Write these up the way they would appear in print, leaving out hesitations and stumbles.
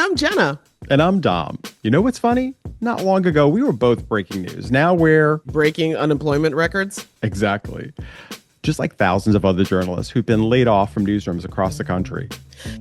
I'm Jenna. And I'm Dom. You know what's funny? Not long ago, we were both breaking news. Now we're breaking unemployment records. Exactly. Just like thousands of other journalists who've been laid off from newsrooms across the country.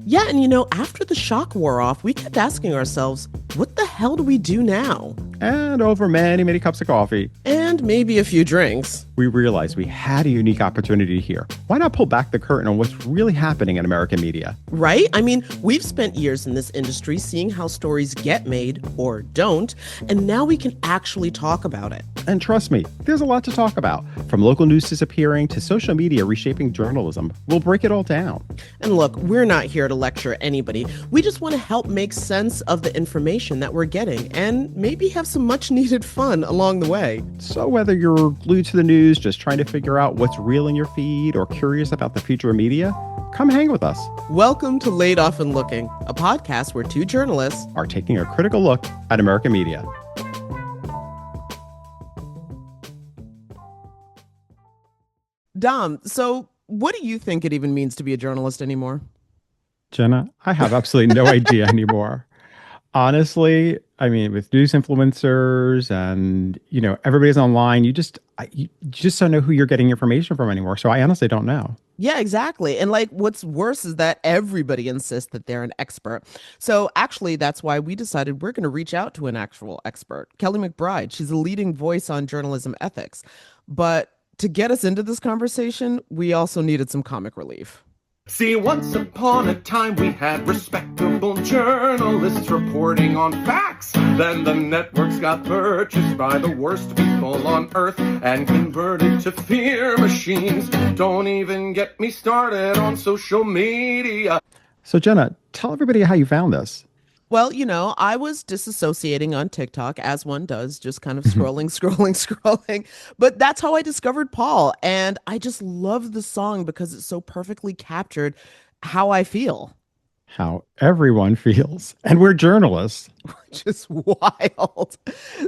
Yeah, and after the shock wore off, we kept asking ourselves, what the hell do we do now? And over many, many cups of coffee. And maybe a few drinks. We realized we had a unique opportunity here. Why not pull back the curtain on what's really happening in American media? Right? I mean, we've spent years in this industry seeing how stories get made or don't, and now we can actually talk about it. And trust me, there's a lot to talk about. From local news disappearing to social media reshaping journalism, we'll break it all down. And look, we're not here to lecture anybody. We just want to help make sense of the information that we're getting and maybe have some much needed fun along the way. So whether you're glued to the news, just trying to figure out what's real in your feed, or curious about the future of media, come hang with us. Welcome to Laid Off and Looking, a podcast where two journalists are taking a critical look at American media. Dom, so what do you think it even means to be a journalist anymore? Jenna, I have absolutely no idea anymore. Honestly, I mean, with news influencers and, everybody's online, you just don't know who you're getting information from anymore. So I honestly don't know. Yeah, exactly. And what's worse is that everybody insists that they're an expert. So actually, that's why we decided we're going to reach out to an actual expert, Kelly McBride. She's a leading voice on journalism ethics. But to get us into this conversation, we also needed some comic relief. See, once upon a time we had respectable journalists reporting on facts. Then the networks got purchased by the worst people on earth and converted to fear machines. Don't even get me started on social media. So Jenna, tell everybody how you found this. Well, I was disassociating on TikTok, as one does, just kind of scrolling. But that's how I discovered Paul. And I just love the song because it so perfectly captured how I feel. How everyone feels. And we're journalists. Which is wild.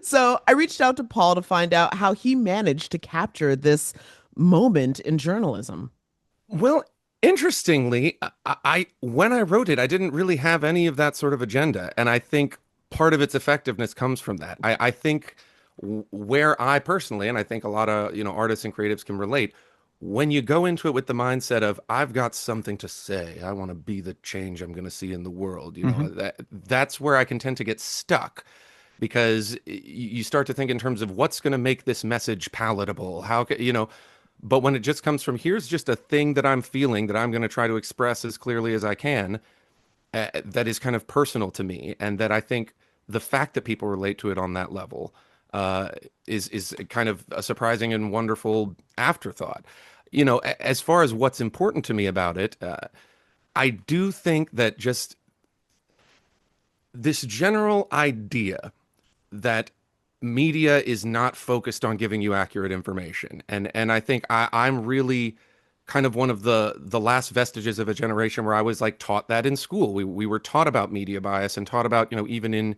So I reached out to Paul to find out how he managed to capture this moment in journalism. Well, interestingly, when I wrote it, I didn't really have any of that sort of agenda. And I think part of its effectiveness comes from that. I think where I personally, and I think a lot of, artists and creatives can relate, when you go into it with the mindset of, I've got something to say, I want to be the change I'm going to see in the world, that's where I can tend to get stuck. Because you start to think in terms of what's going to make this message palatable, but when it just comes from, here's just a thing that I'm feeling that I'm going to try to express as clearly as I can, that is kind of personal to me. And that I think the fact that people relate to it on that level is kind of a surprising and wonderful afterthought. As far as what's important to me about it, I do think that just this general idea that media is not focused on giving you accurate information. And I think I'm really kind of one of the last vestiges of a generation where I was taught that in school. We were taught about media bias and taught about, even in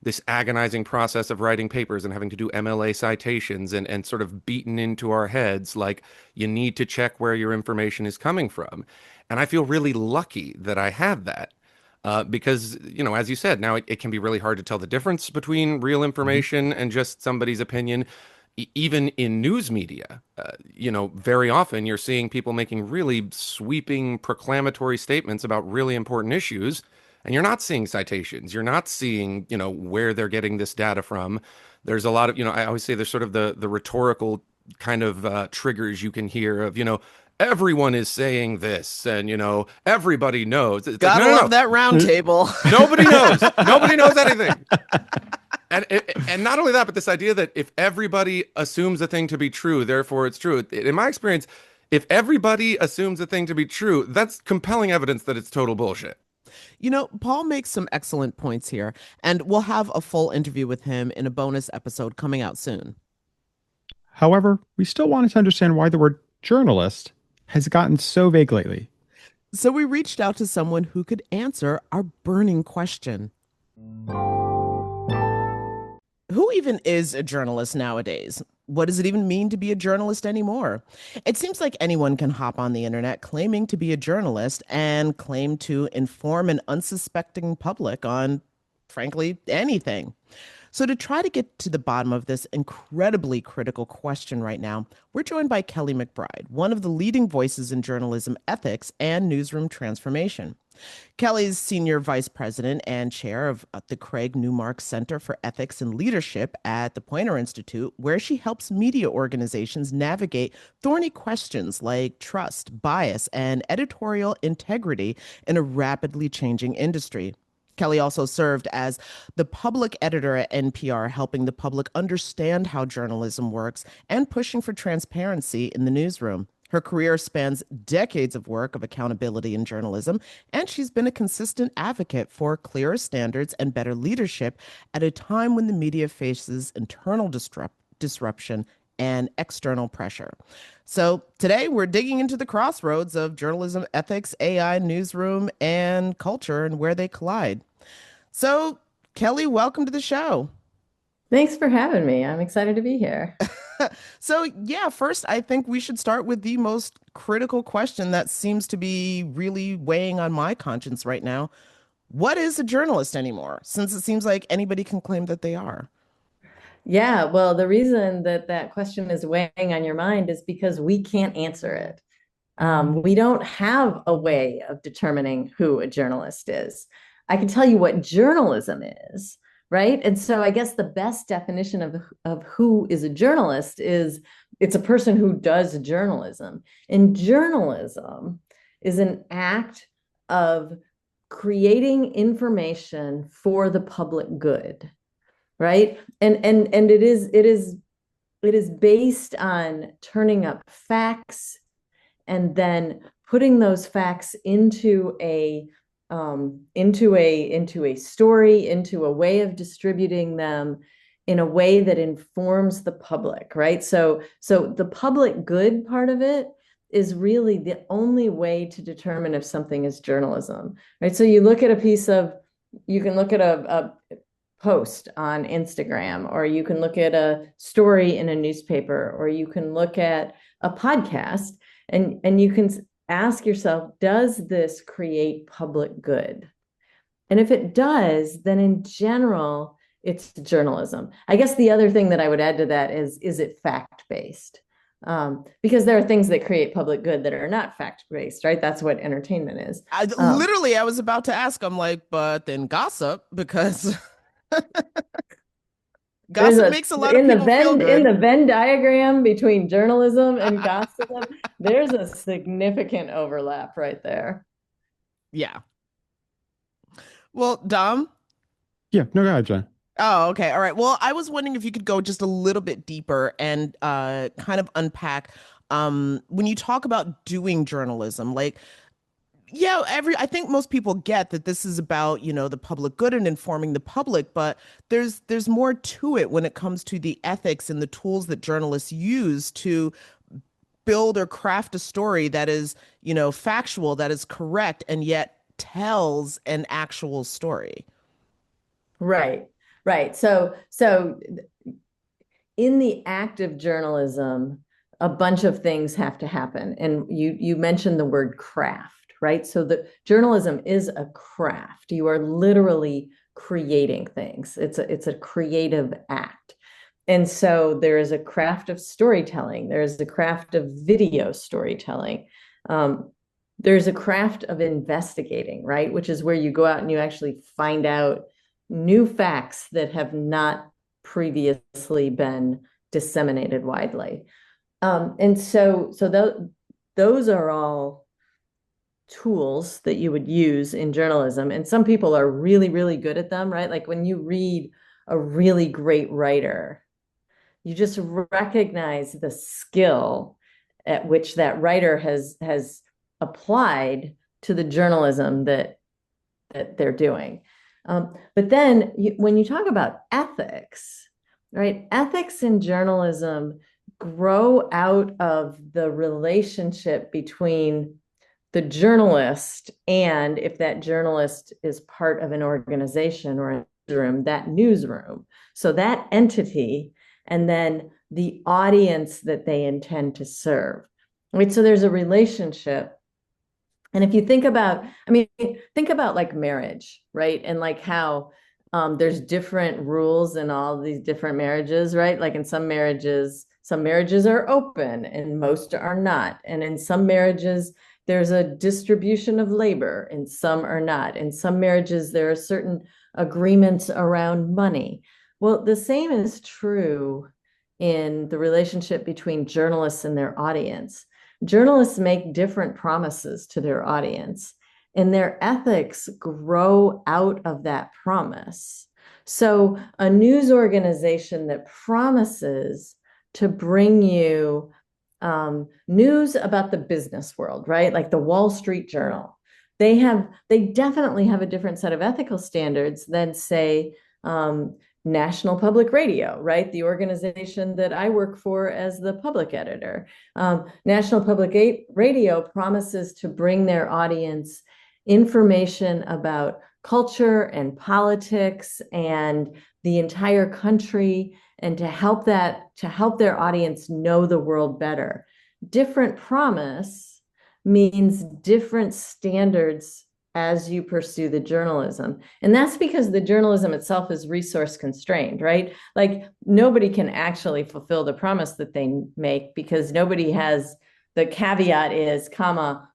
this agonizing process of writing papers and having to do MLA citations and sort of beaten into our heads, you need to check where your information is coming from. And I feel really lucky that I had that. Because, as you said, now it can be really hard to tell the difference between real information and just somebody's opinion. Even in news media, very often you're seeing people making really sweeping proclamatory statements about really important issues, and you're not seeing citations. You're not seeing, where they're getting this data from. There's a lot of, I always say there's sort of the rhetorical kind of triggers you can hear of, everyone is saying this, and everybody knows. It's Gotta love that round table. Nobody knows. Nobody knows anything. And not only that, but this idea that if everybody assumes a thing to be true, therefore it's true. In my experience, if everybody assumes a thing to be true, that's compelling evidence that it's total bullshit. Paul makes some excellent points here, and we'll have a full interview with him in a bonus episode coming out soon. However, we still wanted to understand why the word journalist has gotten so vague lately. So we reached out to someone who could answer our burning question. Who even is a journalist nowadays? what does it even mean to be a journalist anymore? It seems like anyone can hop on the internet claiming to be a journalist and claim to inform an unsuspecting public on, frankly, anything. So, to try to get to the bottom of this incredibly critical question right now, we're joined by Kelly McBride, one of the leading voices in journalism ethics and newsroom transformation. Kelly's senior vice president and chair of the Craig Newmark Center for Ethics and Leadership at the Poynter Institute, where she helps media organizations navigate thorny questions like trust, bias, and editorial integrity in a rapidly changing industry. Kelly also served as the public editor at NPR, helping the public understand how journalism works and pushing for transparency in the newsroom. Her career spans decades of work of accountability in journalism, and she's been a consistent advocate for clearer standards and better leadership at a time when the media faces internal disruption and external pressure. So today we're digging into the crossroads of journalism, ethics, AI, newsroom, and culture and where they collide. So, Kelly, welcome to the show. Thanks for having me. I'm excited to be here. So, yeah, first, I think we should start with the most critical question that seems to be really weighing on my conscience right now. What is a journalist anymore? Since it seems like anybody can claim that they are. Yeah, well, the reason that that question is weighing on your mind is because we can't answer it. We don't have a way of determining who a journalist is. I can tell you what journalism is, right? And so I guess the best definition of who is a journalist is it's a person who does journalism. And journalism is an act of creating information for the public good, right? And it is based on turning up facts and then putting those facts into a story, into a way of distributing them in a way that informs the public, right? So the public good part of it is really the only way to determine if something is journalism, right? So you look at you can look at a post on Instagram, or you can look at a story in a newspaper, or you can look at a podcast, and you can ask yourself, does this create public good? And if it does, then in general, it's journalism. I guess the other thing that I would add to that is it fact-based? Because there are things that create public good that are not fact-based, right? That's what entertainment is. Literally, I was about to ask, I'm like, but then gossip, because gossip makes a lot of people feel good. In the Venn diagram between journalism and gossip, there's a significant overlap right there. Yeah. Well, Dom? Yeah, no, go ahead, Jen. Oh, okay. All right. Well, I was wondering if you could go just a little bit deeper and kind of unpack when you talk about doing journalism, like, yeah, I think most people get that this is about, the public good and informing the public, but there's more to it when it comes to the ethics and the tools that journalists use to build or craft a story that is, factual, that is correct, and yet tells an actual story. Right. So in the act of journalism, a bunch of things have to happen. And you mentioned the word craft, right? So the journalism is a craft. You are literally creating things. It's a creative act. And so there is a craft of storytelling. There's a craft of video storytelling. There's a craft of investigating, right? Which is where you go out and you actually find out new facts that have not previously been disseminated widely. And so those are all tools that you would use in journalism. And some people are really, really good at them, right? Like when you read a really great writer, you just recognize the skill at which that writer has applied to the journalism that they're doing. But then when you talk about ethics, right? Ethics in journalism grow out of the relationship between the journalist and, if that journalist is part of an organization or a newsroom, that newsroom. So that entity, and then the audience that they intend to serve. Right? So there's a relationship. And if you think about, I mean, think about like marriage, right? And like how there's different rules in all these different marriages, right? Like in some marriages are open and most are not. And in some marriages, there's a distribution of labor and some are not. In some marriages, there are certain agreements around money. Well, the same is true in the relationship between journalists and their audience. Journalists make different promises to their audience, and their ethics grow out of that promise. So, a news organization that promises to bring you news about the business world, right? Like the Wall Street Journal, they definitely have a different set of ethical standards than, say, National Public Radio, right? The organization that I work for as the public editor. National Public Radio promises to bring their audience information about culture and politics and the entire country, and to help their audience know the world better. Different promise means different standards as you pursue the journalism. And that's because the journalism itself is resource constrained, right? Like nobody can actually fulfill the promise that they make because nobody has, the caveat is,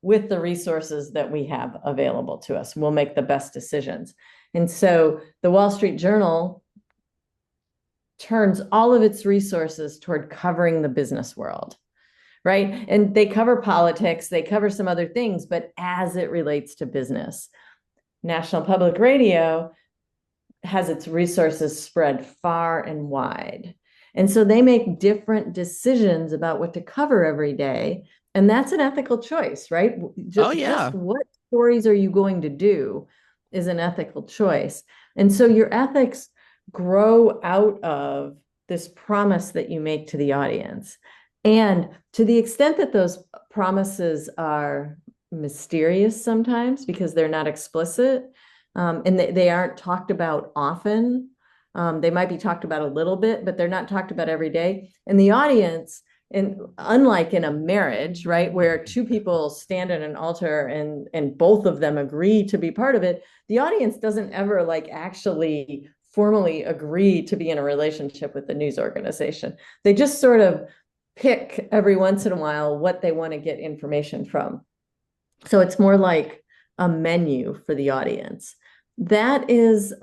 with the resources that we have available to us, we'll make the best decisions. And so the Wall Street Journal turns all of its resources toward covering the business world. Right. And they cover politics, they cover some other things, but as it relates to business. National Public Radio has its resources spread far and wide. And so they make different decisions about what to cover every day. And that's an ethical choice, right? Just what stories are you going to do is an ethical choice. And so your ethics grow out of this promise that you make to the audience. And to the extent that those promises are mysterious sometimes because they're not explicit, and they aren't talked about often, they might be talked about a little bit, but they're not talked about every day. And the audience, and unlike in a marriage, right, where two people stand at an altar and both of them agree to be part of it, the audience doesn't ever like actually formally agree to be in a relationship with the news organization. They just sort of pick every once in a while what they want to get information from. So it's more like a menu for the audience. That is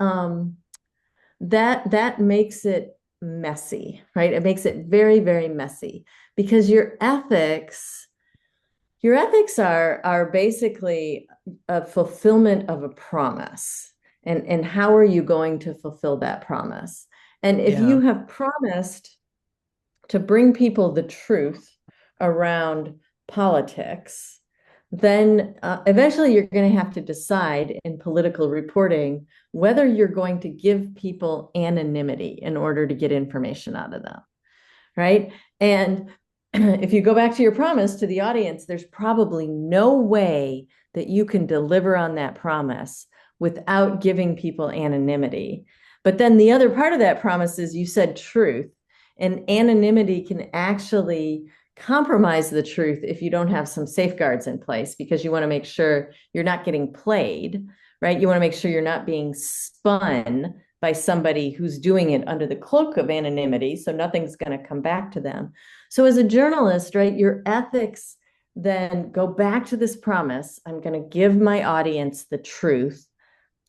that makes it messy, right? It makes it very, very messy because your ethics are basically a fulfillment of a promise. And how are you going to fulfill that promise? And if you have promised to bring people the truth around politics, then eventually you're going to have to decide in political reporting whether you're going to give people anonymity in order to get information out of them, right? And if you go back to your promise to the audience, there's probably no way that you can deliver on that promise without giving people anonymity. But then the other part of that promise is you said truth. And anonymity can actually compromise the truth if you don't have some safeguards in place, because you want to make sure you're not getting played, right? You want to make sure you're not being spun by somebody who's doing it under the cloak of anonymity, so nothing's going to come back to them. So as a journalist, right, your ethics then go back to this promise: I'm going to give my audience the truth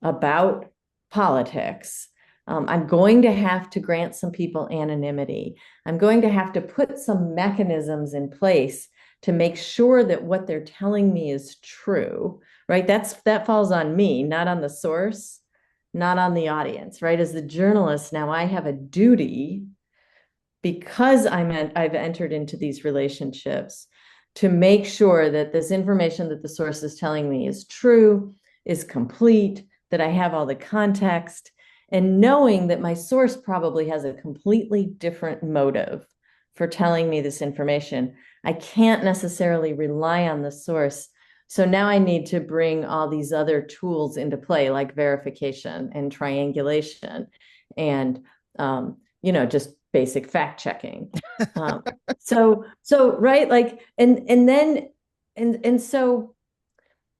about politics. I'm going to have to grant some people anonymity. I'm going to have to put some mechanisms in place to make sure that what they're telling me is true, right? That falls on me, not on the source, not on the audience, right? As the journalist, now I have a duty, because I've entered into these relationships, to make sure that this information that the source is telling me is true, is complete, that I have all the context, and knowing that my source probably has a completely different motive for telling me this information. I can't necessarily rely on the source. So now I need to bring all these other tools into play, like verification and triangulation and just basic fact checking. Um, so right, like, and so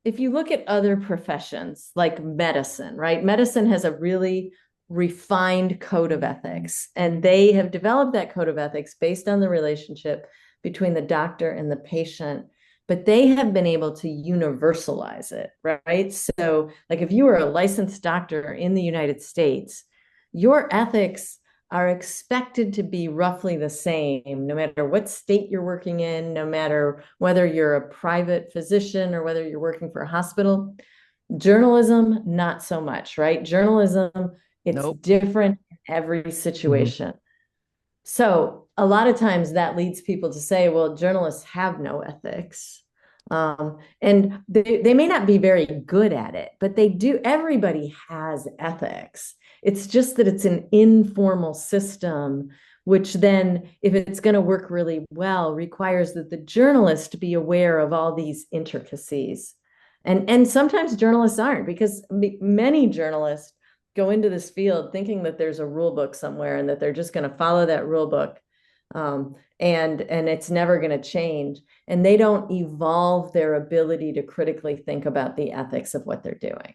if you look at other professions like medicine, right? Medicine has a really refined code of ethics, and they have developed that code of ethics based on the relationship between the doctor and the patient, but they have been able to universalize it, right? So, like, if you are a licensed doctor in the United States, your ethics are expected to be roughly the same, no matter what state you're working in, no matter whether you're a private physician or whether you're working for a hospital. Journalism, not so much, right? Journalism, it's Nope. different in every situation. So a lot of times that leads people to say, well, journalists have no ethics. And they may not be very good at it, but they do. Everybody has ethics. It's just that it's an informal system, which then, if it's going to work really well, requires that the journalist be aware of all these intricacies. And sometimes journalists aren't, because many journalists go into this field thinking that there's a rule book somewhere and that they're just going to follow that rule book, and it's never going to change. And they don't evolve their ability to critically think about the ethics of what they're doing.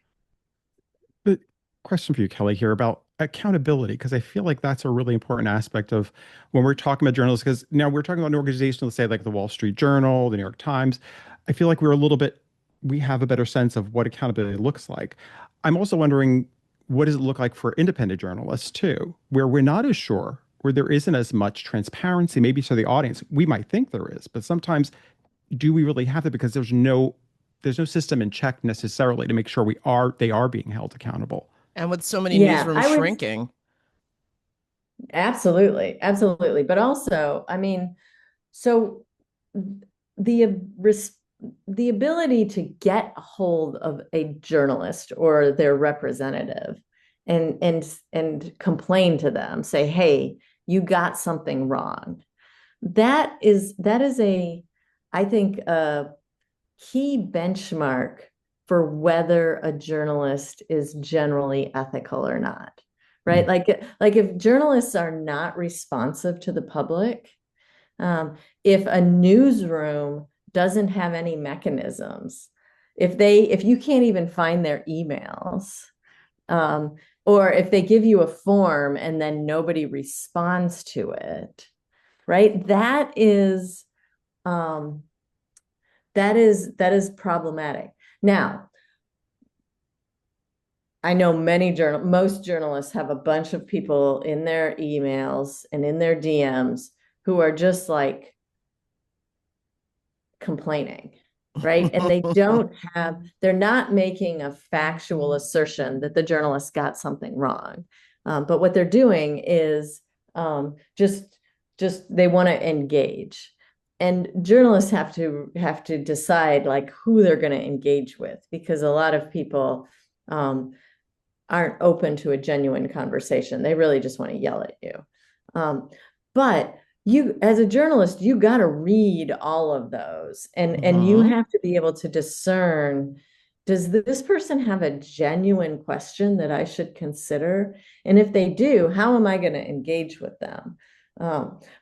But question for you, Kelly, here about accountability, because I feel like that's a really important aspect of when we're talking about journalists, because now we're talking about an organization, let's say like the Wall Street Journal, the New York Times. I feel like we have a better sense of what accountability looks like. I'm also wondering, what does it look like for independent journalists too, where we're not as sure, where there isn't as much transparency, maybe to the audience. We might think there is, but sometimes do we really have that, because there's no system in check necessarily to make sure they are being held accountable. And with so many Yeah, newsrooms I would shrinking. absolutely, absolutely. But also, I mean, so the the ability to get a hold of a journalist or their representative and complain to them, say, hey, you got something wrong. That is a, I think, a key benchmark for whether a journalist is generally ethical or not, right? Mm. Like if journalists are not responsive to the public, if a newsroom doesn't have any mechanisms, if you can't even find their emails, or if they give you a form and then nobody responds to it, right? That is problematic. Now, I know most journalists have a bunch of people in their emails and in their DMs who are just like complaining, right? And they're not making a factual assertion that the journalist got something wrong. But what they're doing is just they want to engage. And journalists have to decide like who they're going to engage with, because a lot of people aren't open to a genuine conversation. They really just want to yell at you. But you, as a journalist, you got to read all of those, and you have to be able to discern, does this person have a genuine question that I should consider? And if they do, how am I going to engage with them?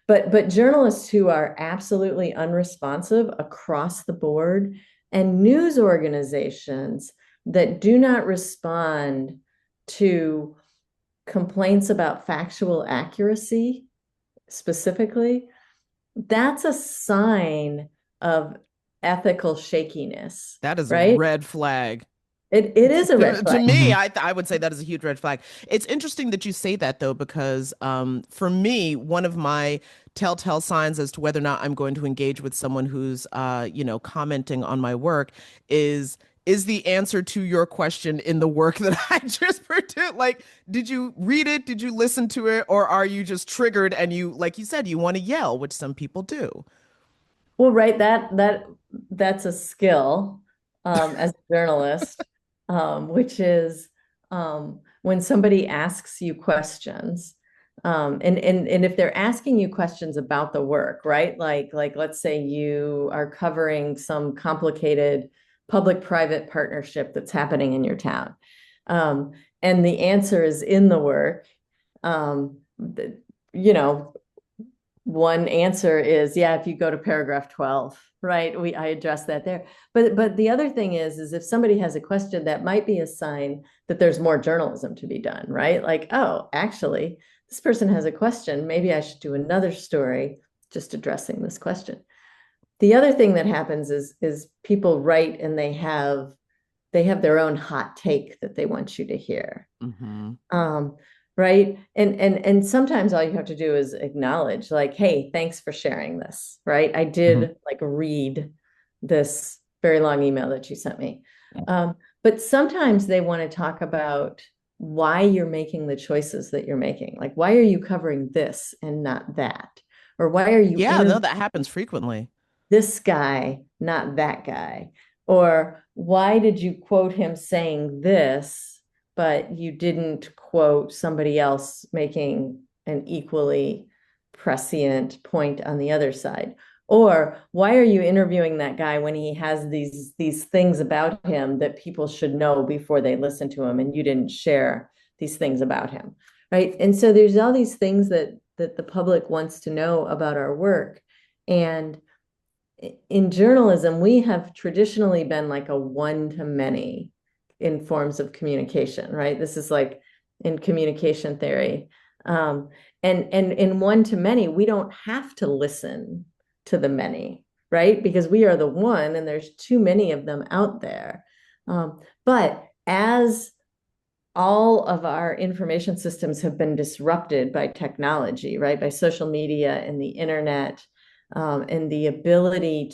But journalists who are absolutely unresponsive across the board, and news organizations that do not respond to complaints about factual accuracy specifically, that's a sign of ethical shakiness. That is right? a red flag. It is a red To flag. me, I would say that is a huge red flag. It's interesting that you say that, though, because for me, one of my telltale signs as to whether or not I'm going to engage with someone who's commenting on my work is the answer to your question in the work that I just produced. Like, did you read it? Did you listen to it? Or are you just triggered and you, like you said, you want to yell, which some people do? Well, right, that's a skill as a journalist, which is when somebody asks you questions, and if they're asking you questions about the work, right? Like let's say you are covering some complicated public-private partnership that's happening in your town, and the answer is in the work. you know, one answer is, yeah, if you go to paragraph 12, right? I address that there. But the other thing is if somebody has a question, that might be a sign that there's more journalism to be done, right? Like, oh, actually, this person has a question. Maybe I should do another story just addressing this question. The other thing that happens is people write and they have their own hot take that they want you to hear. Right. And sometimes all you have to do is acknowledge, like, hey, thanks for sharing this. Right. I did like read this very long email that you sent me. But sometimes they want to talk about why you're making the choices that you're making. Like, why are you covering this and not that? Or why are you Yeah, no, that happens frequently. this guy, not that guy? Or why did you quote him saying this, but you didn't quote somebody else making an equally prescient point on the other side? Or why are you interviewing that guy when he has these things about him that people should know before they listen to him, and you didn't share these things about him, right? And so there's all these things that the public wants to know about our work. And in journalism, we have traditionally been like a one-to-many in forms of communication, right? This is like in communication theory. And in one-to-many, we don't have to listen to the many, right? Because we are the one and there's too many of them out there. But as all of our information systems have been disrupted by technology, right? By social media and the internet, and the ability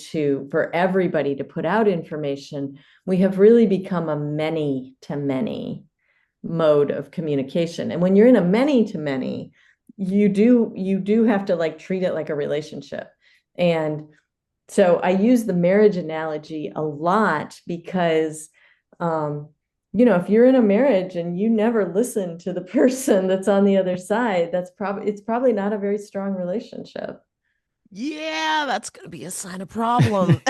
for everybody to put out information, we have really become a many-to-many mode of communication. And when you're in a many-to-many, you do have to like treat it like a relationship. And so I use the marriage analogy a lot because, if you're in a marriage and you never listen to the person that's on the other side, it's probably not a very strong relationship. Yeah, that's going to be a sign of problem.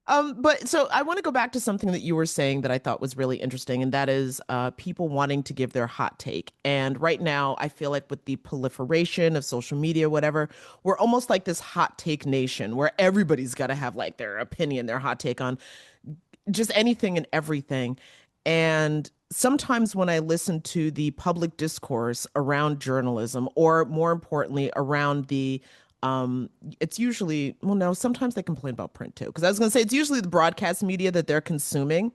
But so I want to go back to something that you were saying that I thought was really interesting, and that is people wanting to give their hot take. And right now, I feel like with the proliferation of social media, whatever, we're almost like this hot take nation where everybody's got to have like their opinion, their hot take on just anything and everything. And sometimes when I listen to the public discourse around journalism, or more importantly, around it's usually, well, no, sometimes they complain about print too. Because I was going to say, it's usually the broadcast media that they're consuming.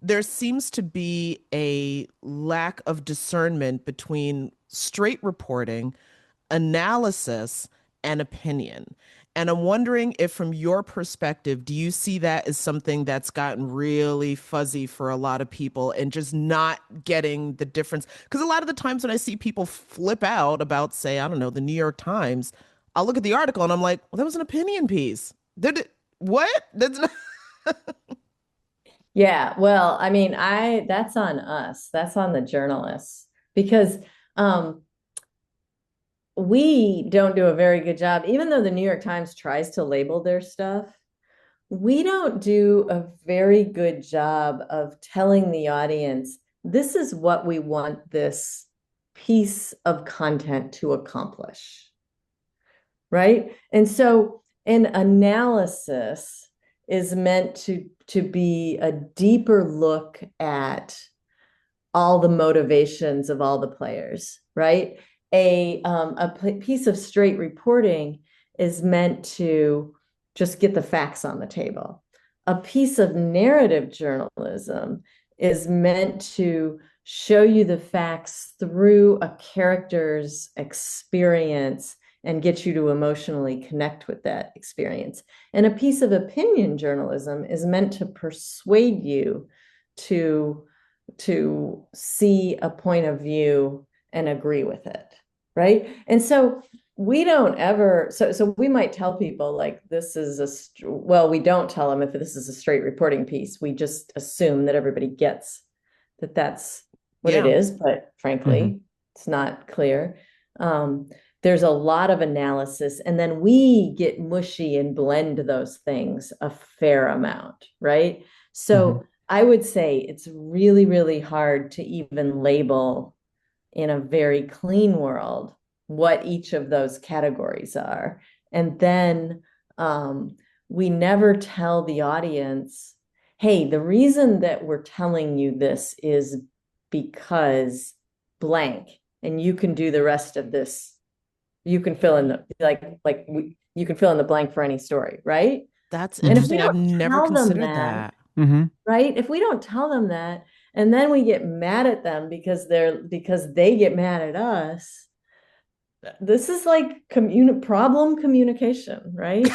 There seems to be a lack of discernment between straight reporting, analysis, and opinion. And I'm wondering if, from your perspective, do you see that as something that's gotten really fuzzy for a lot of people and just not getting the difference? Because a lot of the times when I see people flip out about, say, I don't know, the New York Times, I'll look at the article and I'm like, well, that was an opinion piece. What? That's not. Yeah, well, I mean, that's on us. That's on the journalists, because we don't do a very good job, even though the New York Times tries to label their stuff. We don't do a very good job of telling the audience, this is what we want this piece of content to accomplish, right? And so an analysis is meant to be a deeper look at all the motivations of all the players, right? A piece of straight reporting is meant to just get the facts on the table. A piece of narrative journalism is meant to show you the facts through a character's experience and get you to emotionally connect with that experience. And a piece of opinion journalism is meant to persuade you to see a point of view and agree with it, right? And so we don't ever, so we might tell people like, we don't tell them if this is a straight reporting piece. We just assume that everybody gets that that's what it is, but frankly, it's not clear. There's a lot of analysis, and then we get mushy and blend those things a fair amount, right? So I would say it's really, really hard to even label in a very clean world what each of those categories are. And then we never tell the audience, hey, the reason that we're telling you this is because blank, and you can do the rest of this. You can fill in the you can fill in the blank for any story, right? That's And if we interesting. I've don't never tell them considered that, that. right? If we don't tell them that, and then we get mad at them because they get mad at us, this is like problem communication, right?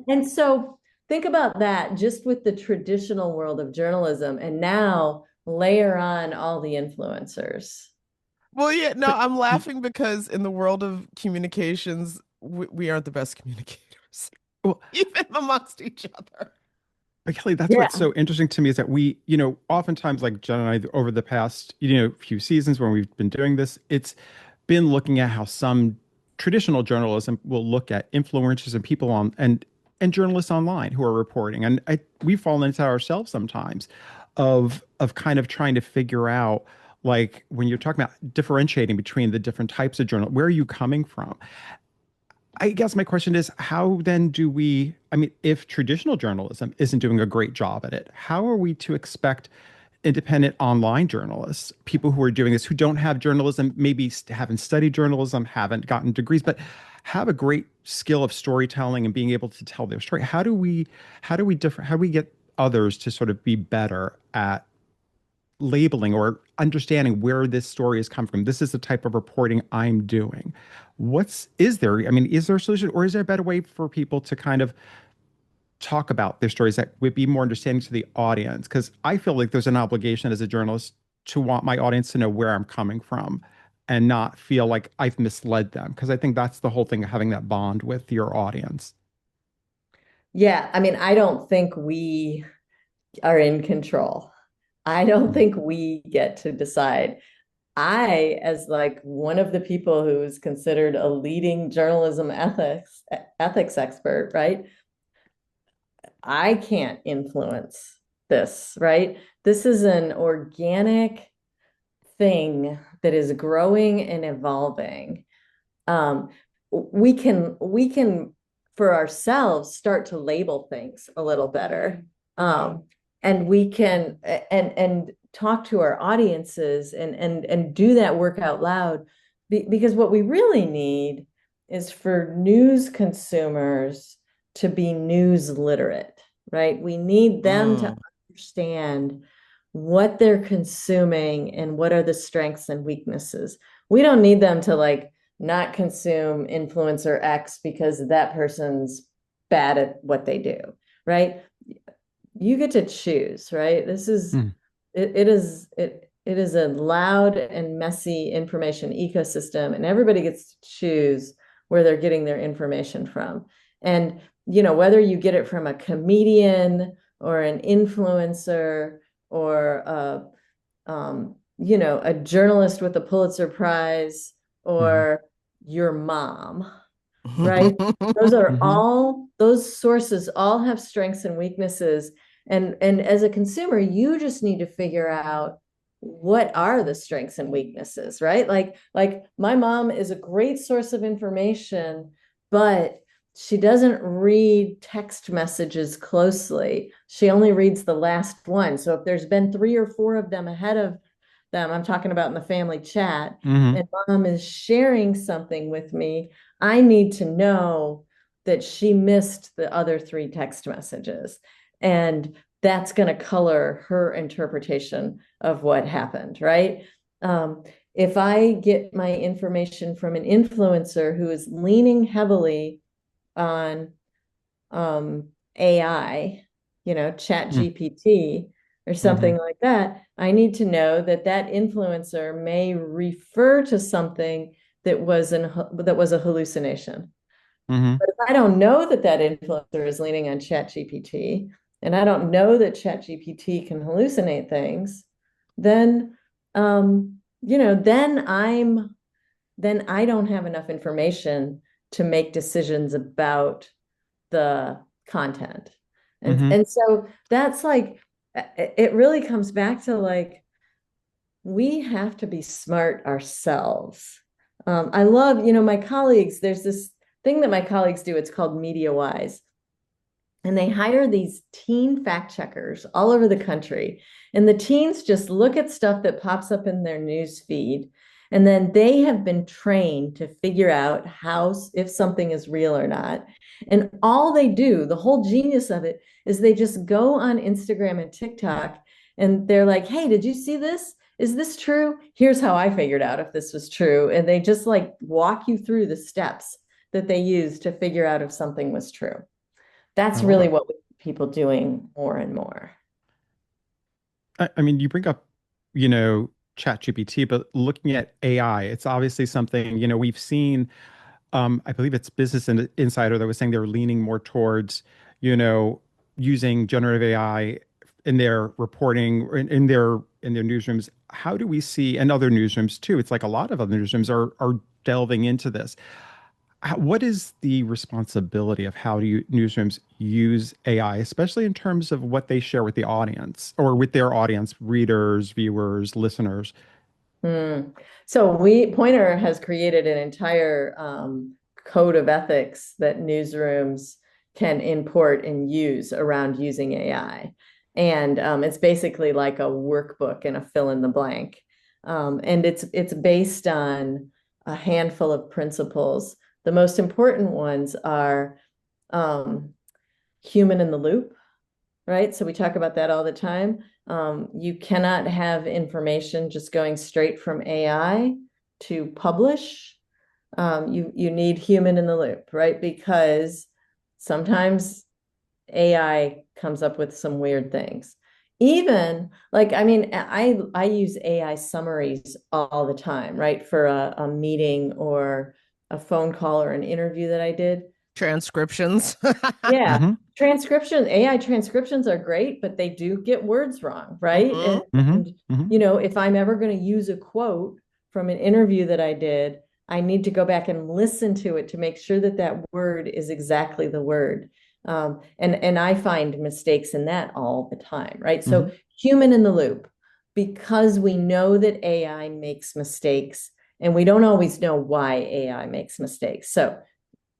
And so think about that just with the traditional world of journalism, and now layer on all the influencers. Well, yeah, no, But I'm laughing because in the world of communications, we aren't the best communicators, well, even amongst each other. but Kelly, that's Yeah. what's so interesting to me is that we, oftentimes like Jen and I over the past, few seasons when we've been doing this, it's been looking at how some traditional journalism will look at influencers and people on and journalists online who are reporting. And we've fallen into ourselves sometimes of kind of trying to figure out like when you're talking about differentiating between the different types of journal, where are you coming from? I guess my question is, how then do we, I mean, if traditional journalism isn't doing a great job at it, how are we to expect independent online journalists, people who are doing this, who don't have journalism, maybe haven't studied journalism, haven't gotten degrees, but have a great skill of storytelling and being able to tell their story? How do we get others to sort of be better at labeling or understanding where this story has come from? This is the type of reporting I'm doing. Is there, I mean, is there a solution, or is there a better way for people to kind of talk about their stories that would be more understanding to the audience? Because I feel like there's an obligation as a journalist to want my audience to know where I'm coming from and not feel like I've misled them. Because I think that's the whole thing of having that bond with your audience. Yeah, I mean, I don't think we are in control. I don't think we get to decide. I, as like one of the people who is considered a leading journalism ethics expert, right? I can't influence this, right? This is an organic thing that is growing and evolving. Um, we can for ourselves start to label things a little better. And we can and talk to our audiences and do that work out loud, because what we really need is for news consumers to be news literate, right? We need them to Mm. understand what they're consuming and what are the strengths and weaknesses. We don't need them to like not consume influencer X because that person's bad at what they do, right? You get to choose, right? This is Mm. it is a loud and messy information ecosystem, and everybody gets to choose where they're getting their information from. And whether you get it from a comedian or an influencer or a journalist with a Pulitzer Prize Mhm. or your mom, right? Mhm. Those sources all have strengths and weaknesses. And as a consumer, you just need to figure out what are the strengths and weaknesses, right? Like my mom is a great source of information, but she doesn't read text messages closely. She only reads the last one. So if there's been 3 or 4 of them ahead of them, I'm talking about in the family chat, Mhm. and mom is sharing something with me, I need to know that she missed the other 3 text messages. And that's going to color her interpretation of what happened, right? If I get my information from an influencer who is leaning heavily on AI, chat Mm. GPT or something Mhm. like that, I need to know that that influencer may refer to something that was a hallucination. Mhm. But if I don't know that that influencer is leaning on chat GPT, and I don't know that chat GPT can hallucinate things, then then I don't have enough information to make decisions about the content. And Mhm. and so that's like, it really comes back to like we have to be smart ourselves. I love, my colleagues, there's this thing that my colleagues do. It's called Media Wise. And they hire these teen fact checkers all over the country. And the teens just look at stuff that pops up in their news feed. And then they have been trained to figure out if something is real or not. And all they do, the whole genius of it, is they just go on Instagram and TikTok and they're like, hey, did you see this? Is this true? Here's how I figured out if this was true. And they just like walk you through the steps that they use to figure out if something was true. That's really what we see people doing more and more. I mean, you bring up, ChatGPT, but looking at AI, it's obviously something, we've seen, I believe it's Business Insider that was saying they're leaning more towards, using generative AI in their reporting, in their newsrooms. How do we see, and other newsrooms too, it's like a lot of other newsrooms are delving into this. What is the responsibility of how do newsrooms use AI, especially in terms of what they share with the audience or with their audience, readers, viewers, listeners? So Poynter has created an entire code of ethics that newsrooms can import and use around using AI. And it's basically like a workbook and a fill in the blank. And it's based on a handful of principles. The most important ones are human in the loop, right? So we talk about that all the time. You cannot have information just going straight from AI to publish. You need human in the loop, right? Because sometimes AI comes up with some weird things. Even like, I mean, I use AI summaries all the time, right? For a meeting or a phone call or an interview that I did. Transcriptions. Yeah. Mm-hmm. AI transcriptions are great, but they do get words wrong, right? Mm-hmm. If I'm ever going to use a quote from an interview that I did, I need to go back and listen to it to make sure that that word is exactly the word. And I find mistakes in that all the time, right? So human in the loop, because we know that AI makes mistakes and we don't always know why AI makes mistakes. So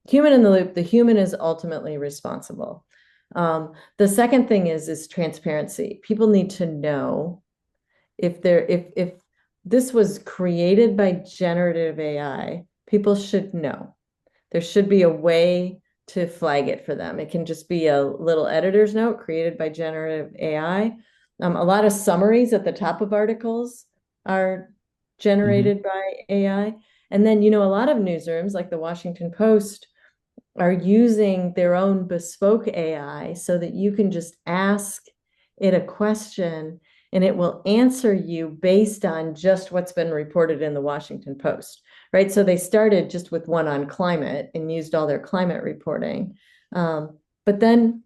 human in the loop, the human is ultimately responsible. The second thing is transparency. People need to know if this was created by generative AI, people should know. There should be a way to flag it for them. It can just be a little editor's note created by generative AI. A lot of summaries at the top of articles are generated by AI. And then, a lot of newsrooms like the Washington Post are using their own bespoke AI so that you can just ask it a question and it will answer you based on just what's been reported in the Washington Post, right? So they started just with one on climate and used all their climate reporting. But then,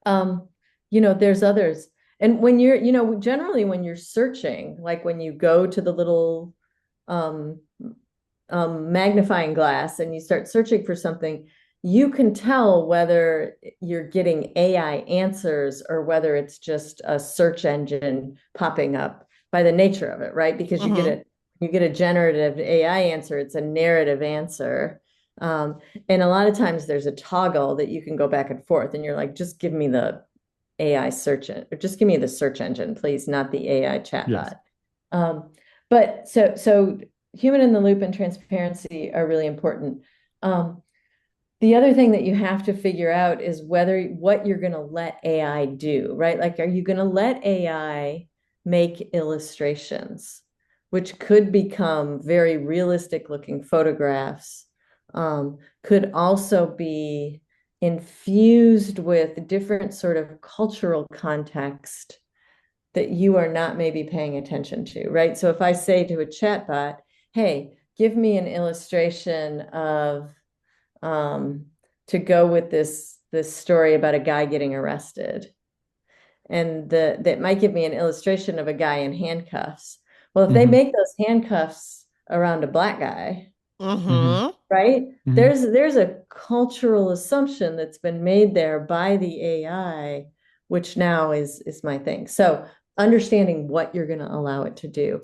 there's others. And when you're, generally when you're searching, like when you go to the little magnifying glass and you start searching for something, you can tell whether you're getting AI answers or whether it's just a search engine popping up by the nature of it, right? Because you get a generative AI answer, it's a narrative answer. And a lot of times there's a toggle that you can go back and forth and you're like, just give me the AI search or just give me the search engine, please, not the AI chatbot. Yes. But so human in the loop and transparency are really important. The other thing that you have to figure out is what you're going to let AI do, right? Like, are you going to let AI make illustrations, which could become very realistic looking photographs, could also be infused with different sort of cultural context that you are not maybe paying attention to, right? So if I say to a chatbot, hey, give me an illustration of to go with this story about a guy getting arrested, and that might give me an illustration of a guy in handcuffs. Well, if they make those handcuffs around a black guy, right? There's a cultural assumption that's been made there by the AI, which now is my thing. So understanding what you're going to allow it to do.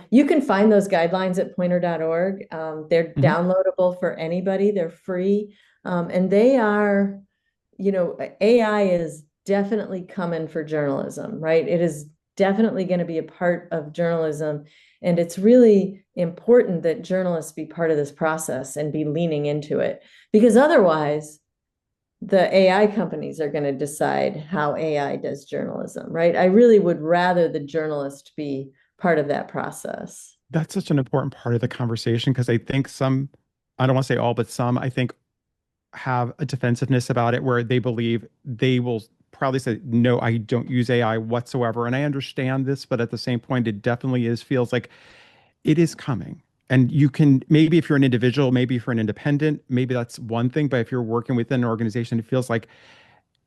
You can find those guidelines at poynter.org. They're Hmm. downloadable for anybody. They're free. And they are, AI is definitely coming for journalism, right? It is definitely going to be a part of journalism. And it's really important that journalists be part of this process and be leaning into it, because otherwise, the AI companies are going to decide how AI does journalism, right? I really would rather the journalist be part of that process. That's such an important part of the conversation because I think some, I don't want to say all, but some, I think have a defensiveness about it where they believe they will probably say, no, I don't use AI whatsoever. And I understand this, but at the same point, it definitely feels like it is coming. And you can, maybe if you're an individual, maybe if you're an independent, maybe that's one thing. But if you're working within an organization, it feels like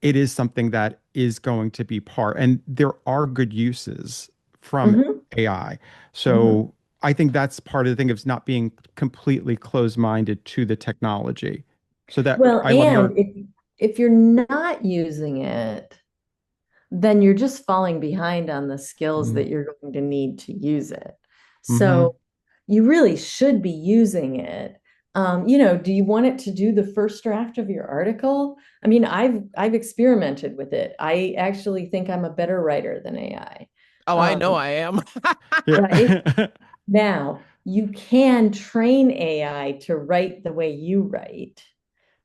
it is something that is going to be part. And there are good uses from Mm-hmm. AI. Mm-hmm. So I think that's part of the thing of not being completely closed-minded to the technology. So that Well, I love and your. if you're not using it, then you're just falling behind on the skills Mm-hmm. that you're going to need to use it. Mm-hmm. So you really should be using it. Do you want it to do the first draft of your article? I mean, I've experimented with it. I actually think I'm a better writer than AI. Oh, I know Um, I am. right Yeah. now, you can train AI to write the way you write.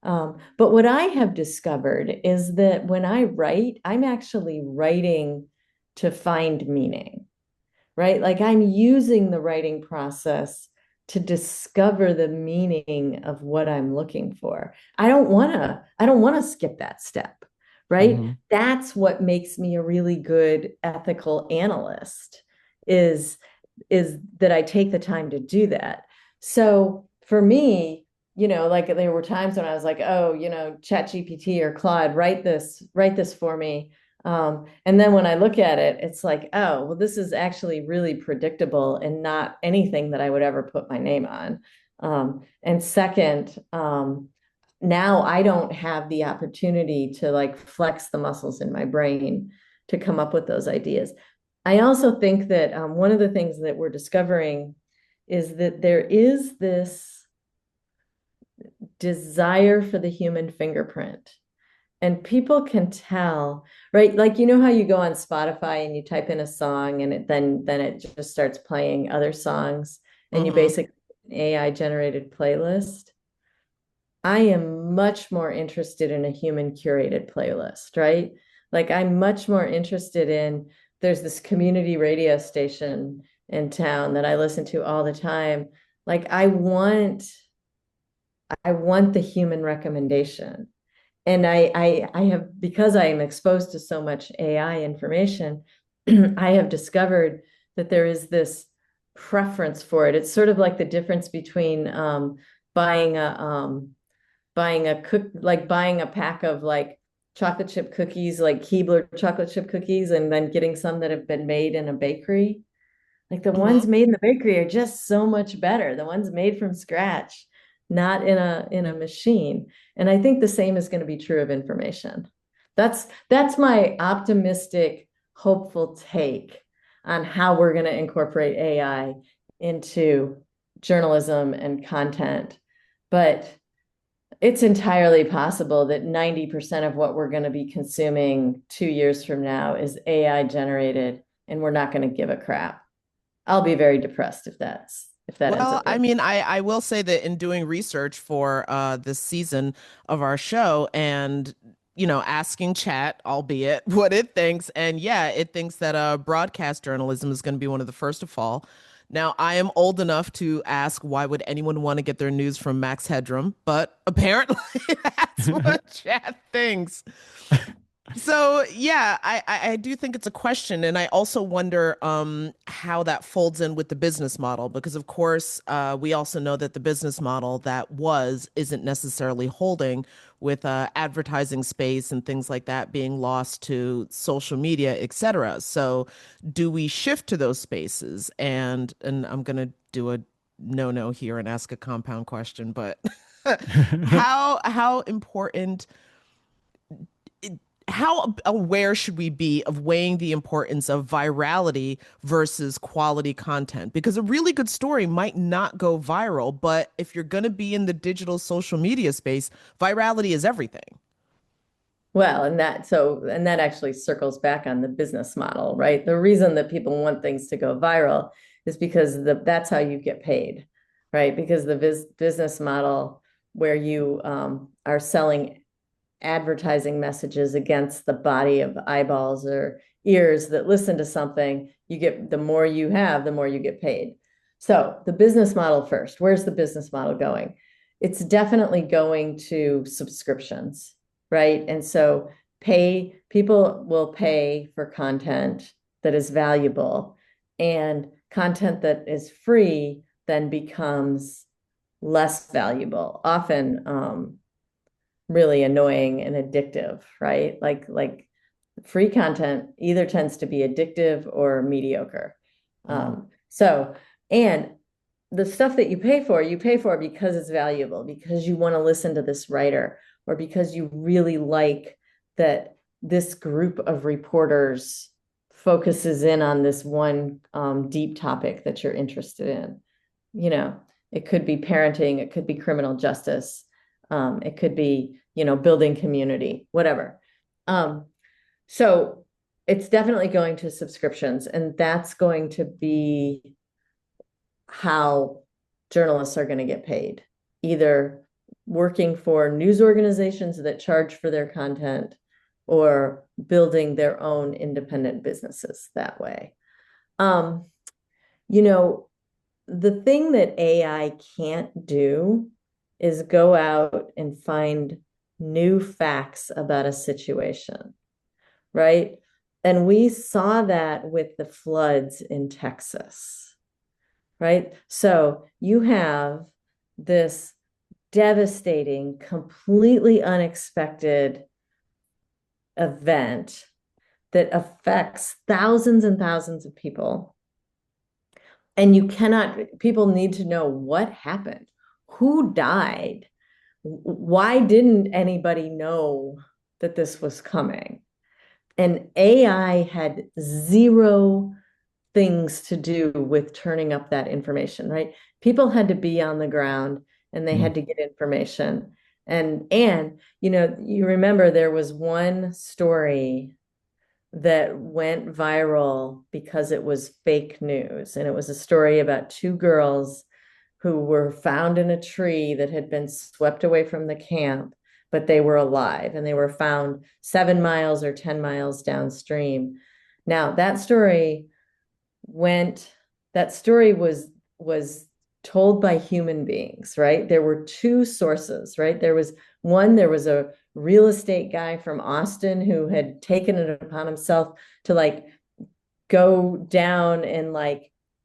But what I have discovered is that when I write, I'm actually writing to find meaning, right? Like I'm using the writing process to discover the meaning of what I'm looking for. I don't want to skip that step, right? Mm-hmm. That's what makes me a really good ethical analyst is is that I take the time to do that. So for me, like there were times when I was like, oh, Chat GPT or Claude, write this for me. And then when I look at it, it's like, oh, well, this is actually really predictable and not anything that I would ever put my name on. And second, now I don't have the opportunity to like flex the muscles in my brain to come up with those ideas. I also think that one of the things that we're discovering is that there is this desire for the human fingerprint. And people can tell, right? Like how you go on Spotify and you type in a song and then it just starts playing other songs and you Hmm. basically AI generated playlist. I am much more interested in a human curated playlist, right? Like I'm much more interested in there's this community radio station in town that I listen to all the time. Like I want the human recommendation. And I have, because I am exposed to so much AI information, I have discovered that there is this preference for it. It's sort of like the difference between buying buying a pack of like chocolate chip cookies, like Keebler chocolate chip cookies, and then getting some that have been made in a bakery. Like the Hmm. ones made in the bakery are just so much better. The ones made from scratch, not in a machine. And I think the same is going to be true of information. That's my optimistic, hopeful take on how we're going to incorporate AI into journalism and content. But it's entirely possible that 90% of what we're going to be consuming 2 years from now is AI generated, and we're not going to give a crap. I'll be very depressed if that ends Well, up I being. mean, I will say that in doing research for this season of our show and asking chat, albeit what it thinks, and yeah, it thinks that broadcast journalism is going to be one of the first to fall. Now, I am old enough to ask why would anyone want to get their news from Max Headroom, but apparently that's what chat thinks. So yeah, I do think it's a question, and I also wonder how that folds in with the business model because of course we also know that the business model that isn't necessarily holding with advertising space and things like that being lost to social media, etc. So do we shift to those spaces? And I'm gonna do a no here and ask a compound question, but how important how aware should we be of weighing the importance of virality versus quality content? Because a really good story might not go viral, but if you're going to be in the digital social media space, virality is everything. Well, and that actually circles back on the business model, right? The reason that people want things to go viral is because that's how you get paid, right? Because the business model where you are selling advertising messages against the body of eyeballs or ears that listen to something, the more you have, the more you get paid. So the business model first, where's the business model going? It's definitely going to subscriptions, right? And so people will pay for content that is valuable, and content that is free then becomes less valuable, often really annoying and addictive, right? Like free content either tends to be addictive or mediocre. So, and the stuff that you pay for because it's valuable, because you want to listen to this writer, or because you really like that this group of reporters focuses in on this one deep topic that you're interested in. You know, it could be parenting, it could be criminal justice, it could be, building community, whatever. So it's definitely going to subscriptions, and that's going to be how journalists are going to get paid, either working for news organizations that charge for their content or building their own independent businesses that way. The thing that AI can't do is go out and find new facts about a situation, right? And we saw that with the floods in Texas, right? So you have this devastating, completely unexpected event that affects thousands and thousands of people. And people need to know what happened, who died, why didn't anybody know that this was coming? And AI had zero things to do with turning up that information, right? People had to be on the ground and they had to get information. And you remember there was one story that went viral because it was fake news. And it was a story about two girls who were found in a tree that had been swept away from the camp, but they were alive, and they were found 7 miles or 10 miles downstream. Now, that story was told by human beings, right? There were two sources, right? There was a real estate guy from Austin who had taken it upon himself to go down and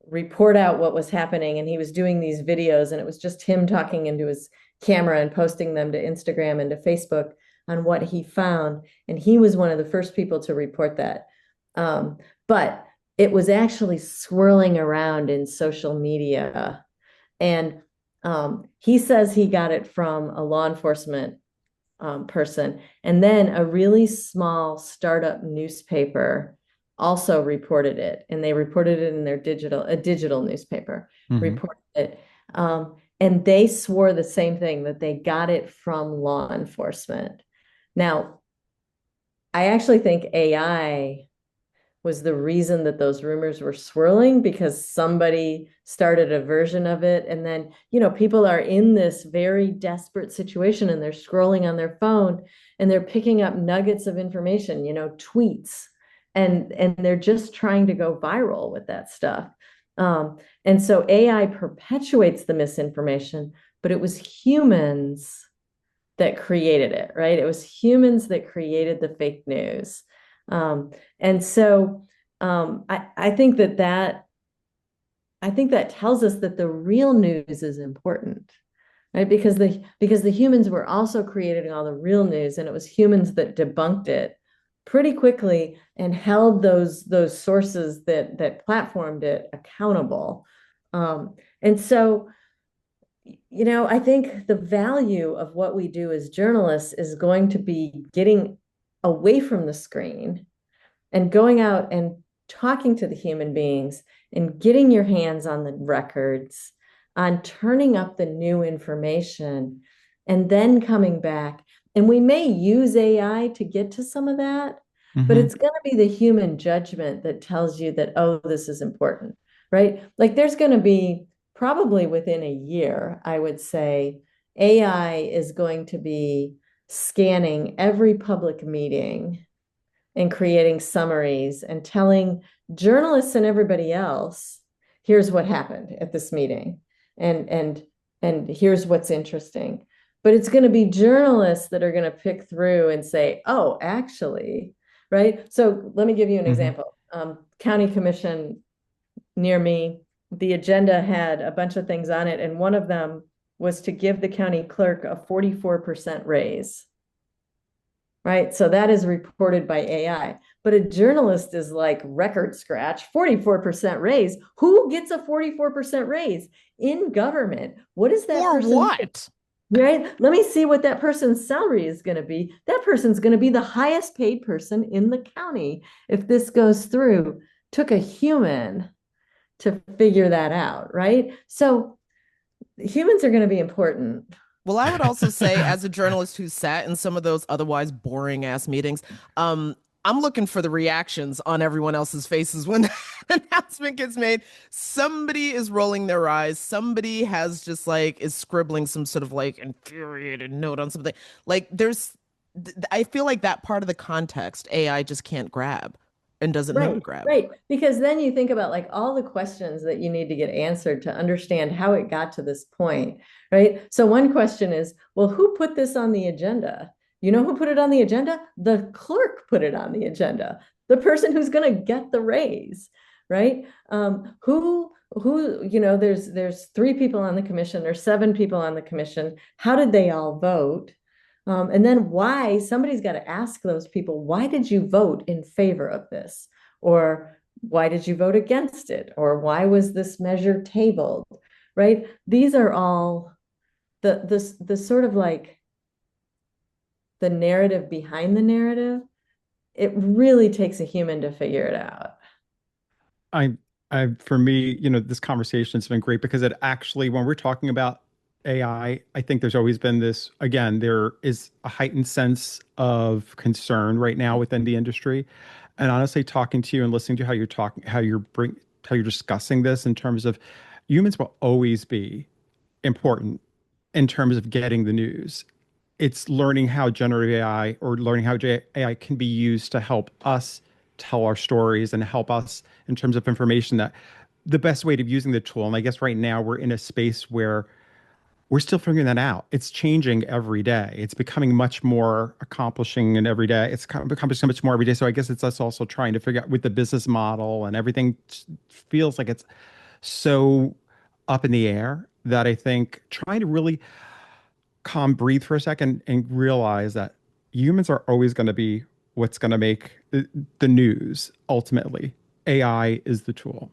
report out what was happening. And he was doing these videos, and it was just him talking into his camera and posting them to Instagram and to Facebook on what he found. And he was one of the first people to report that. But it was actually swirling around in social media. And he says he got it from a law enforcement person. And then a really small startup newspaper also reported it. And they reported it in a digital newspaper, reported it. And they swore the same thing, that they got it from law enforcement. Now, I actually think AI was the reason that those rumors were swirling, because somebody started a version of it. And then, people are in this very desperate situation, and they're scrolling on their phone, and they're picking up nuggets of information, tweets, and they're just trying to go viral with that stuff. And so AI perpetuates the misinformation, but it was humans that created it, right? It was humans that created the fake news. And so I think that tells us that the real news is important, right? Because the humans were also creating all the real news, and it was humans that debunked it pretty quickly and held those sources that platformed it accountable. And so, I think the value of what we do as journalists is going to be getting away from the screen and going out and talking to the human beings and getting your hands on the records, on turning up the new information, and then coming back. And we may use AI to get to some of that, but it's going to be the human judgment that tells you that, oh, this is important, right? Like there's going to be probably within a year, I would say, AI is going to be scanning every public meeting and creating summaries and telling journalists and everybody else, here's what happened at this meeting, and here's what's interesting. But it's going to be journalists that are going to pick through and say, oh, actually, right? So let me give you an example. County commission near me, the agenda had a bunch of things on it, and one of them was to give the county clerk a 44% raise. Right. So that is reported by AI. But a journalist is like record scratch, 44% raise. Who gets a 44% raise in government? What is that Or person? what? Right. Let me see what that person's salary is going to be. That person's going to be the highest paid person in the county if this goes through. Took a human to figure that out. Right. So humans are going to be important. Well, I would also say, as a journalist who sat in some of those otherwise boring ass meetings, I'm looking for the reactions on everyone else's faces when the announcement gets made. Somebody is rolling their eyes. Somebody has just like is scribbling some sort of like infuriated note on something. Like I feel like that part of the context AI just can't grab and doesn't know to grab. Right. Because then you think about like all the questions that you need to get answered to understand how it got to this point, right? So one question is, well, who put this on the agenda? You know who put it on the agenda? The clerk put it on the agenda. The person who's going to get the raise, right? Who, there's 3 people on the commission or 7 people on the commission. How did they all vote? And then why, somebody's got to ask those people, why did you vote in favor of this? Or why did you vote against it? Or why was this measure tabled? Right? These are all the sort of like the narrative behind the narrative. It really takes a human to figure it out. For me, this conversation has been great because it actually, when we're talking about AI, I think there's always been this, again, there is a heightened sense of concern right now within the industry. And honestly, talking to you and listening to how you're talking, how you're discussing this in terms of humans will always be important in terms of getting the news. It's learning how generative AI or learning how AI can be used to help us tell our stories and help us in terms of information, that the best way of using the tool. And I guess right now we're in a space where we're still figuring that out. It's changing every day. It's becoming much more accomplishing, and every day it's becoming so much more every day. So I guess it's us also trying to figure out with the business model, and everything feels like it's so up in the air that I think trying to really breathe for a second and realize that humans are always going to be what's going to make the news ultimately. AI is the tool.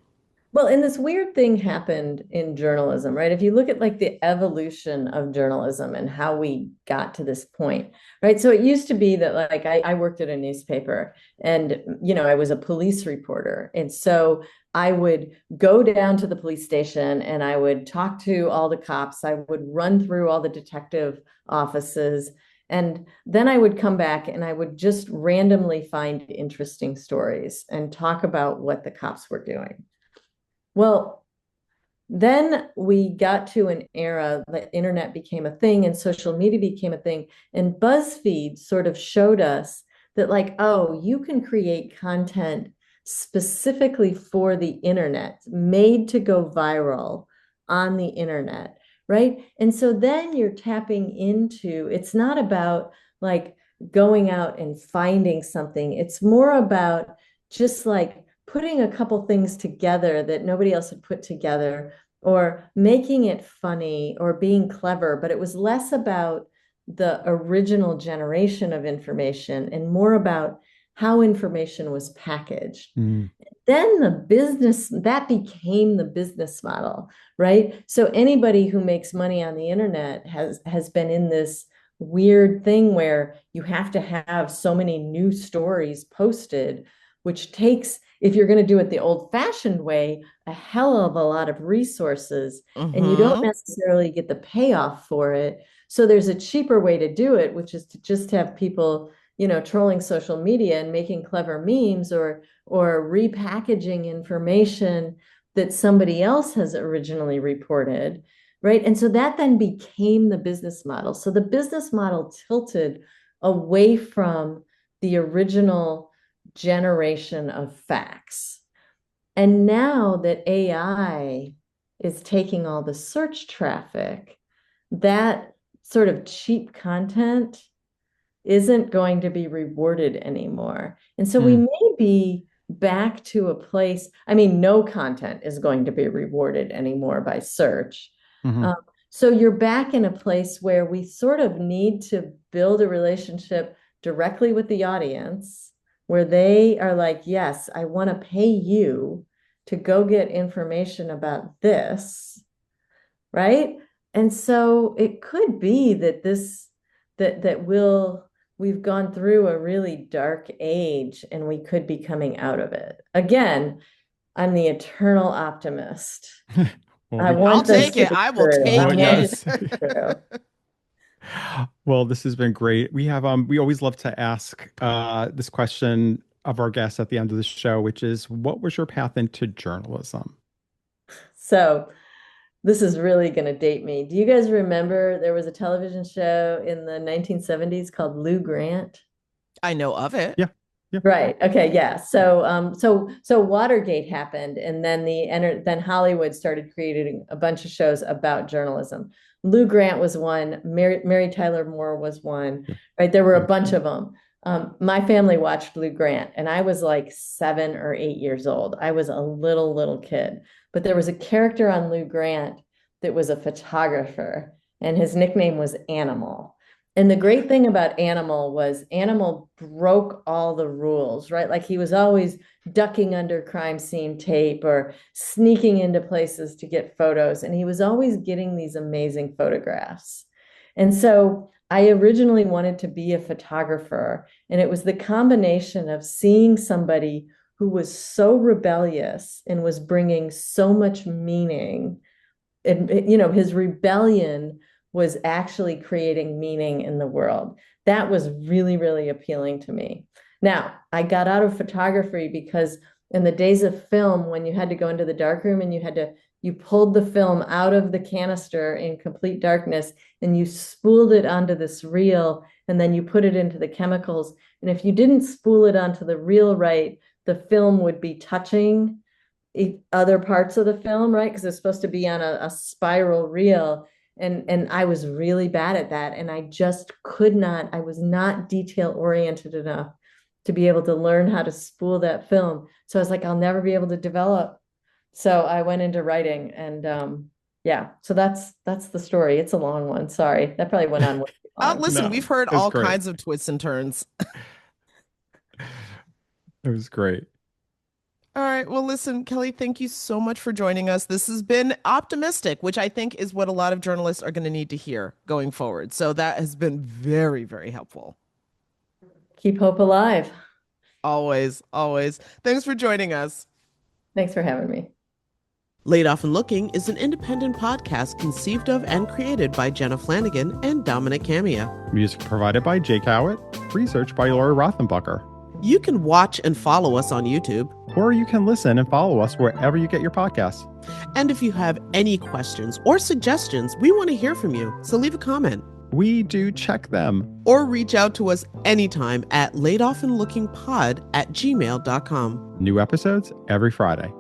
Well, and this weird thing happened in journalism, right? If you look at like the evolution of journalism and how we got to this point, right? So it used to be that like I worked at a newspaper, and, I was a police reporter. And so I would go down to the police station and I would talk to all the cops. I would run through all the detective offices. And then I would come back and I would just randomly find interesting stories and talk about what the cops were doing. Well, then we got to an era that internet became a thing and social media became a thing. And BuzzFeed sort of showed us that like, oh, you can create content specifically for the internet, made to go viral on the internet, right? And so then you're tapping into, it's not about like going out and finding something. It's more about just like putting a couple things together that nobody else had put together, or making it funny or being clever. But it was less about the original generation of information and more about how information was packaged. Then that became the business model, right? So anybody who makes money on the internet has been in this weird thing where you have to have so many new stories posted, which takes, if you're going to do it the old-fashioned way, a hell of a lot of resources, and you don't necessarily get the payoff for it. So there's a cheaper way to do it, which is to just have people, trolling social media and making clever memes or repackaging information that somebody else has originally reported, right? And so that then became the business model. So the business model tilted away from the original generation of facts. And now that AI is taking all the search traffic, that sort of cheap content isn't going to be rewarded anymore. And so we may be back to a place, no content is going to be rewarded anymore by search. So you're back in a place where we sort of need to build a relationship directly with the audience, where they are like, yes, I want to pay you to go get information about this, right? And so it could be that we've gone through a really dark age and we could be coming out of it. Again, I'm the eternal optimist. I'll take it. I will take it. Well, this has been great. We always love to ask this question of our guests at the end of the show, which is, what was your path into journalism? So this is really going to date me. Do you guys remember there was a television show in the 1970s called Lou Grant? I know of it. Yeah. Right. Okay. Yeah. So Watergate happened, and then Hollywood started creating a bunch of shows about journalism. Lou Grant was one. Mary Tyler Moore was one. Right. There were a bunch of them. My family watched Lou Grant, and I was like 7 or 8 years old. I was a little kid, but there was a character on Lou Grant that was a photographer, and his nickname was Animal. And the great thing about Animal was Animal broke all the rules, right? Like he was always ducking under crime scene tape or sneaking into places to get photos. And he was always getting these amazing photographs. And so I originally wanted to be a photographer. And it was the combination of seeing somebody who was so rebellious and was bringing so much meaning. And, his rebellion was actually creating meaning in the world. That was really, really appealing to me. Now, I got out of photography because in the days of film, when you had to go into the darkroom and you pulled the film out of the canister in complete darkness and you spooled it onto this reel, and then you put it into the chemicals. And if you didn't spool it onto the reel right, the film would be touching other parts of the film, right? Because it's supposed to be on a spiral reel. And I was really bad at that. And I just I was not detail oriented enough to be able to learn how to spool that film. So I was like, I'll never be able to develop. So I went into writing, and so that's the story. It's a long one. Sorry. That probably went on. Listen, we've heard all kinds of twists and turns. It was great. All right. Well, listen, Kelly, thank you so much for joining us. This has been optimistic, which I think is what a lot of journalists are going to need to hear going forward. So that has been very, very helpful. Keep hope alive. Always, always. Thanks for joining us. Thanks for having me. Laid Off and Looking is an independent podcast conceived of and created by Jenna Flanagan and Dominic Camia. Music provided by Jake Howitt. Research by Laura Rothenbucker. You can watch and follow us on YouTube. Or you can listen and follow us wherever you get your podcasts. And if you have any questions or suggestions, we want to hear from you. So leave a comment. We do check them. Or reach out to us anytime at laidofandlookingpod@gmail.com. New episodes every Friday.